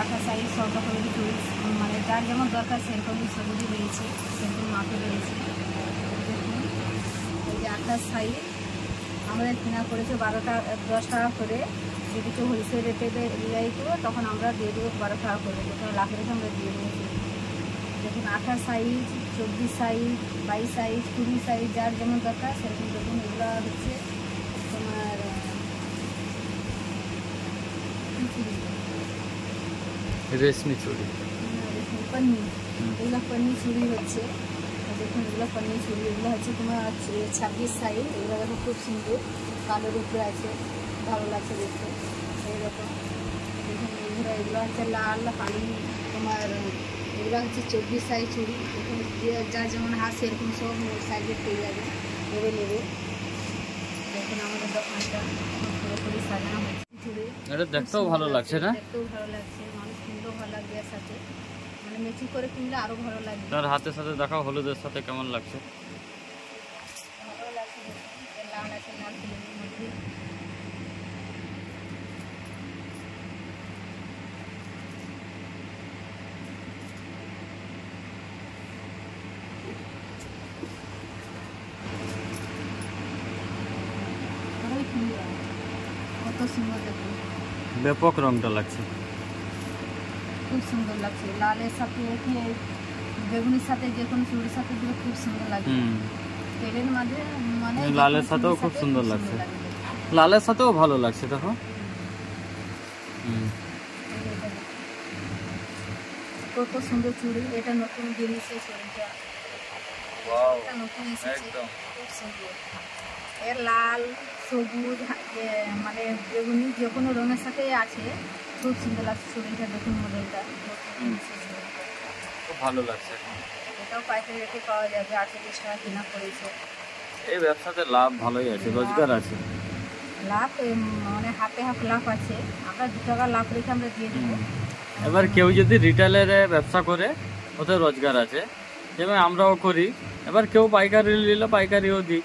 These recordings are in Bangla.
আঠা সাইজ সব রকমের চুড়ি, মানে যার যেমন দরকার সেরকমই সবুজই রয়েছে, সেরকম মাপে রয়েছে। দেখুন এই যে আঠার সাইজ আমাদের কেনা করেছে 10 টাকা করে। যদি কেউ হোলসেল রেটে রিলাই করবো তখন আমরা দিয়ে দেবো 12 টাকা করে, যেখানে লাখের রেখে আমরা দিয়ে দেবো। দেখুন 18 সাইজ, 24 সাইজ, 22 সাইজ, 20 সাইজ, যার যেমন দরকার সেরকম। দেখুন এগুলো হচ্ছে তোমার রেশমি চুড়ি, পন্নি, এগুলো পন্নি চুড়ি হচ্ছে। দেখুন এগুলো পন্নি চুড়ি, এগুলো হচ্ছে তোমার 26 সাইজ। এগুলো দেখো খুব সুন্দর, কালোর উপরে আছে, ভালো লাগছে দেখতে এইরকম। দেখুন এগুলো হচ্ছে লাল কালি, তোমার এগুলো হচ্ছে 24 সাইজ চুড়ি। দেখুন যার যেমন হাত সেরকম সব সাইজের পেয়ে যাবে এভেলেবেল। দেখুন আমাদের দোকানটা পুরোপুরি সাজানো হচ্ছে চুড়ি। এটা দেখতেও ভালো লাগছে না? দেখতেও ভালো লাগছে, মানুষ কিনলেও ভালো লাগবে, এর সাথে মানে ম্যাচিং করে কিনলে আরো ভালো লাগবে। তার হাতের সাথে দেখাও হলুদের সাথে কেমন লাগছে। ভালো লাগছে, লাল আছে, লাল ফুলের মধ্যে। কত সুন্দর দেখুন, ব্যাপক রংটা লাগছে, খুব সুন্দর লাগছে। লালের সাথে কি বেগুনির সাথে যে কোনো চুড়ির সাথে দিলে খুব সুন্দর লাগবে। তেলের মাঝে মানে লালের সাথেও খুব সুন্দর লাগছে, লালের সাথেও ভালো লাগছে। দেখো কত সুন্দর চুড়ি। এটা নতুন বেরিয়েছে চুড়িটা, এটা নতুন এসেছে, খুব সুন্দর। এর লাল, সবুজ, মানে বেগুনি যে কোনো রঙের সাথে আছে, খুব সুন্দর লাগছে চুড়িটা। দেখুন মডেলটা খুব ভালো লাগছে। এটাও পাইকারি রেটে পাওয়া যাবে, 48 টাকা কেনা পড়েছে। এই ব্যবসাতে লাভ ভালোই আছে, রোজগার আছে, লাভ মানে হাতে হাফ লাভ আছে। আমরা 2 টাকা লাভ রেখে আমরা দিয়ে দেবো। এবার কেউ যদি রিটেলের ব্যবসা করে ওতে রোজগার আছে, যেমন আমরাও করি। এবার কেউ পাইকারি নিলে পাইকারিও দিই,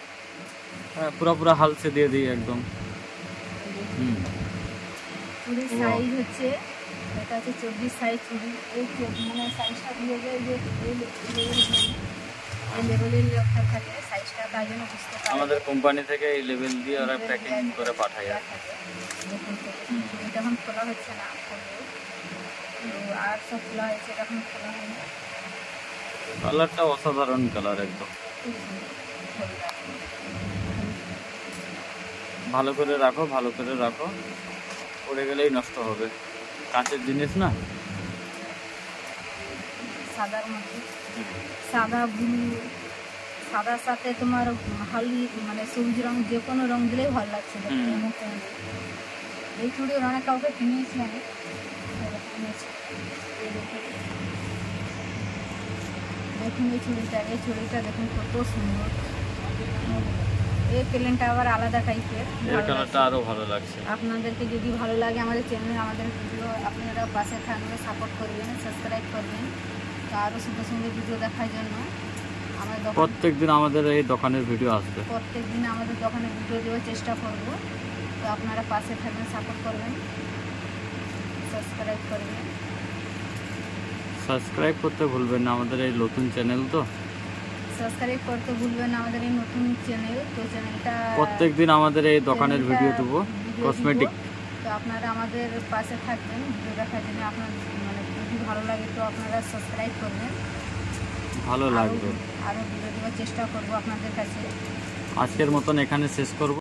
হ্যাঁ পুরো হালসে দিয়ে দিই একদম। চুড়ির সাইজ হচ্ছে, এটা হচ্ছে 24 সাইজ চুড়ি। এই মানে সাইজটা দিয়ে যায় যে এই লেভেলের লেখা থাকে সাইজটা, তাই জন্য বুঝতে পারি আমাদের কোম্পানি থেকে এই লেভেল দিয়ে ওরা প্যাকিং করে পাঠায়। দেখুন এটা এখন খোলা হচ্ছে না, আর সব খোলা হয়েছে, এটা এখন খোলা হয়নি। কালারটা অসাধারণ কালার একদম। ভালো করে রাখো, ভালো করে রাখো, পড়ে গেলেই নষ্ট হবে, কাঁচের জিনিস না। সাদার মধ্যে সাদা, ব্লু, সাদার সাথে তোমার হালদি মানে সবুজ রং, যে কোনো রং দিলেই ভালো লাগছে দেখতে। এই চুড়ি অনেক কাউকে কিনেছি আমি, দেখুন এই চুড়িটা দেখুন কত সুন্দর। এই প্লেনটা আবার আলাদা টাইপের, এর কালারটা আরো ভালো লাগছে। আপনাদেরকে যদি ভালো লাগে আমাদের চ্যানেলে, আমাদের ভিডিও আপনারা পাশে থাকবেন, সাপোর্ট করবেন, সাবস্ক্রাইব করবেন। তো আরও সুন্দর সুন্দর ভিডিও দেখার জন্য আমাদের প্রত্যেকদিন আমাদের এই দোকানের ভিডিও আসবে, প্রত্যেকদিন আমাদের দোকানে ভিডিও দেওয়ার চেষ্টা করব। তো আপনারা পাশে থাকবেন, সাপোর্ট করবেন, সাবস্ক্রাইব করবেন। সাবস্ক্রাইব করতে ভুলবেন না, আমাদের এই নতুন চ্যানেল তো। সাবস্ক্রাইব করতে ভুলবেন না আমাদের এই নতুন চ্যানেল। তো চ্যানেলটা প্রত্যেকদিন আমাদের এই দোকানের ভিডিও দেবো, কসমেটিক। তো আপনারা আমাদের পাশে থাকবেন ভিডিও দেখার জন্য। আপনার মানে যদি ভালো লাগে তো আপনারা সাবস্ক্রাইব করবেন, ভালো লাগবে। আরও ভিডিও দেওয়ার চেষ্টা করব আপনাদের কাছে। আজকের মতন এখানে শেষ করব।